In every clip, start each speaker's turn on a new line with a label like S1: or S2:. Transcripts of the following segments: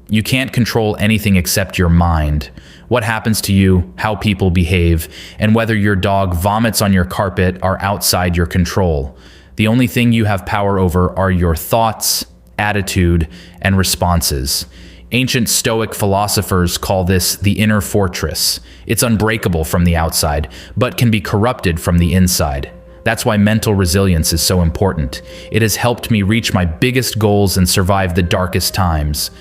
S1: You can't control anything except your mind. What happens to you, how people behave, and whether your dog vomits on your carpet are outside your control. The only thing you have power over are your thoughts, attitude, and responses. Ancient Stoic philosophers call this the inner fortress. It's unbreakable from the outside, but can be corrupted from the inside. That's why mental resilience is so important. It has helped me reach my biggest goals and survive the darkest times.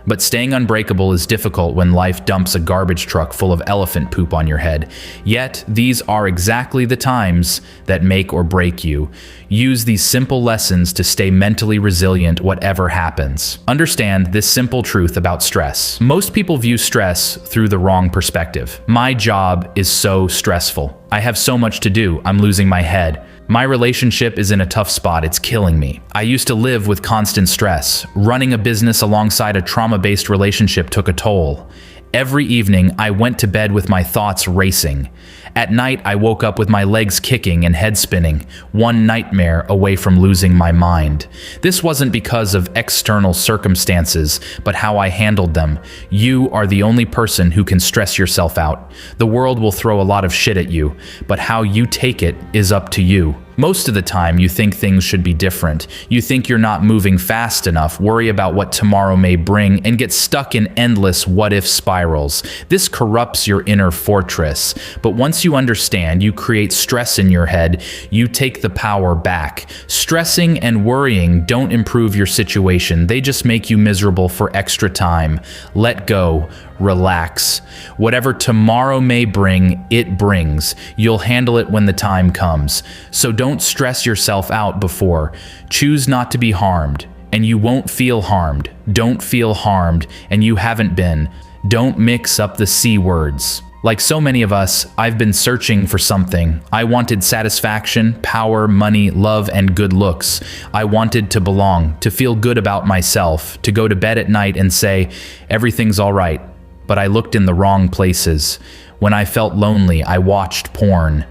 S1: But staying unbreakable is difficult when life dumps a garbage truck full of elephant poop on your head. Yet, these are exactly the times that make or break you. Use these simple lessons to stay mentally resilient whatever happens. Understand this simple truth about stress. Most people view stress through the wrong perspective. My job is so stressful. I have so much to do, I'm losing my head. My relationship is in a tough spot, it's killing me. I used to live with constant stress. Running a business alongside a trauma-based relationship took a toll. Every evening, I went to bed with my thoughts racing. At night, I woke up with my legs kicking and head spinning, one nightmare away from losing my mind. This wasn't because of external circumstances, but how I handled them. You are the only person who can stress yourself out. The world will throw a lot of shit at you, but how you take it is up to you. Most of the time, you think things should be different. You think you're not moving fast enough, worry about what tomorrow may bring, and get stuck in endless what-if spirals. This corrupts your inner fortress. But once you understand, you create stress in your head, you take the power back. Stressing and worrying don't improve your situation. They just make you miserable for extra time. Let go. Relax. Whatever tomorrow may bring, it brings. You'll handle it when the time comes. So don't stress yourself out before. Choose not to be harmed, and you won't feel harmed. Don't feel harmed, and you haven't been. Don't mix up the C words. Like so many of us, I've been searching for something. I wanted satisfaction, power, money, love, and good looks. I wanted to belong, to feel good about myself, to go to bed at night and say, everything's all right. But I looked in the wrong places. When I felt lonely, I watched porn.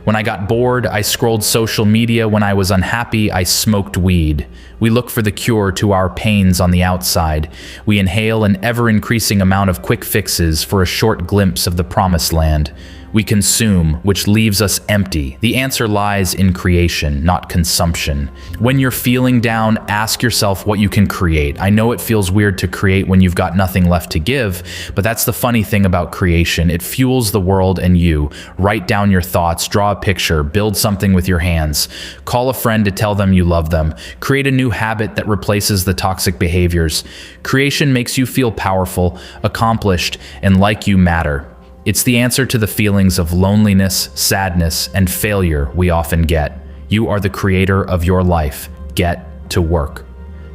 S1: When I got bored, I scrolled social media. When I was unhappy, I smoked weed. We look for the cure to our pains on the outside. We inhale an ever-increasing amount of quick fixes for a short glimpse of the promised land. We consume, which leaves us empty. The answer lies in creation, not consumption. When you're feeling down, ask yourself what you can create. I know it feels weird to create when you've got nothing left to give, but that's the funny thing about creation. It fuels the world and you. Write down your thoughts, draw a picture, build something with your hands. Call a friend to tell them you love them. Create a new habit that replaces the toxic behaviors. Creation makes you feel powerful, accomplished, and like you matter. It's the answer to the feelings of loneliness, sadness, and failure we often get. You are the creator of your life. Get to work.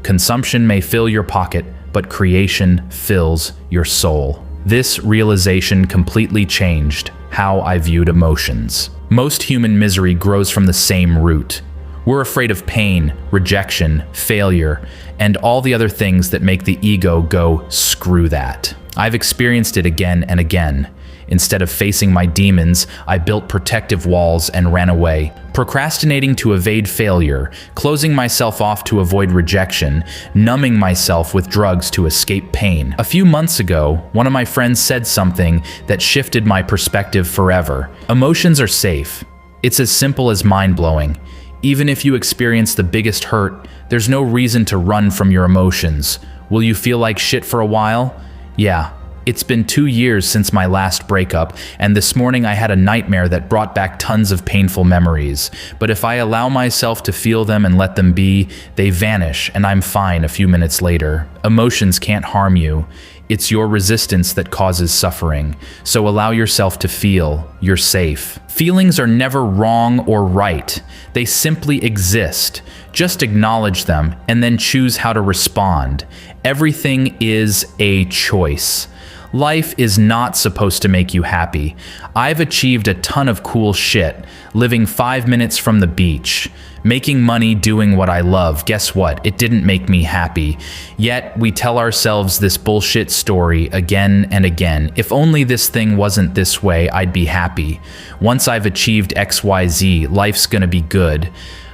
S1: Consumption may fill your pocket, but creation fills your soul. This realization completely changed how I viewed emotions. Most human misery grows from the same root. We're afraid of pain, rejection, failure, and all the other things that make the ego go, screw that. I've experienced it again and again. Instead of facing my demons, I built protective walls and ran away, procrastinating to evade failure, closing myself off to avoid rejection, numbing myself with drugs to escape pain. A few months ago, one of my friends said something that shifted my perspective forever. Emotions are safe. It's as simple as mind-blowing. Even if you experience the biggest hurt, there's no reason to run from your emotions. Will you feel like shit for a while? Yeah. It's been 2 years since my last breakup, and this morning I had a nightmare that brought back tons of painful memories. But if I allow myself to feel them and let them be, they vanish and I'm fine a few minutes later. Emotions can't harm you. It's your resistance that causes suffering. So allow yourself to feel. You're safe. Feelings are never wrong or right. They simply exist. Just acknowledge them and then choose how to respond. Everything is a choice. Life is not supposed to make you happy. I've achieved a ton of cool shit, living 5 minutes from the beach, making money doing what I love. Guess what? It didn't make me happy. Yet we tell ourselves this bullshit story again and again. If only this thing wasn't this way, I'd be happy. Once I've achieved XYZ, life's gonna be good.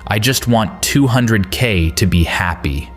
S1: I just want 200K to be happy.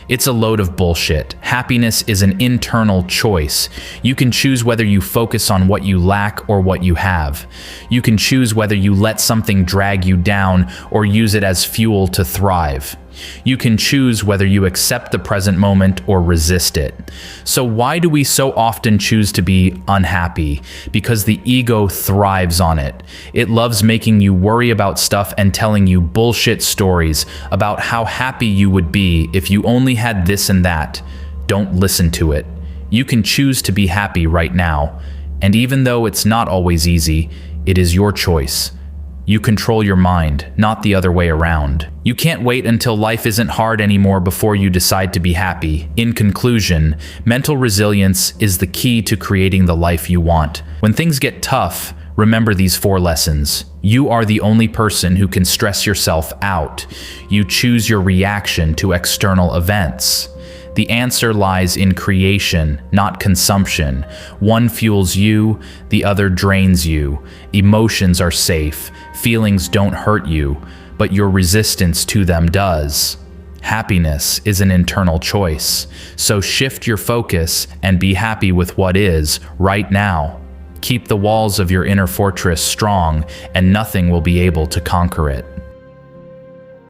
S1: It's a load of bullshit. Happiness is an internal choice. You can choose whether you focus on what you lack or what you have. You can choose whether you let something drag you down or use it as fuel to thrive. You can choose whether you accept the present moment or resist it. So why do we so often choose to be unhappy? Because the ego thrives on it. It loves making you worry about stuff and telling you bullshit stories about how happy you would be if you only had this and that. Don't listen to it. You can choose to be happy right now. And even though it's not always easy, it is your choice. You control your mind, not the other way around. You can't wait until life isn't hard anymore before you decide to be happy. In conclusion, mental resilience is the key to creating the life you want. When things get tough, remember these 4 lessons. You are the only person who can stress yourself out. You choose your reaction to external events. The answer lies in creation, not consumption. One fuels you, the other drains you. Emotions are safe. Feelings don't hurt you, but your resistance to them does. Happiness is an internal choice. So shift your focus and be happy with what is right now. Keep the walls of your inner fortress strong, and nothing will be able to conquer it.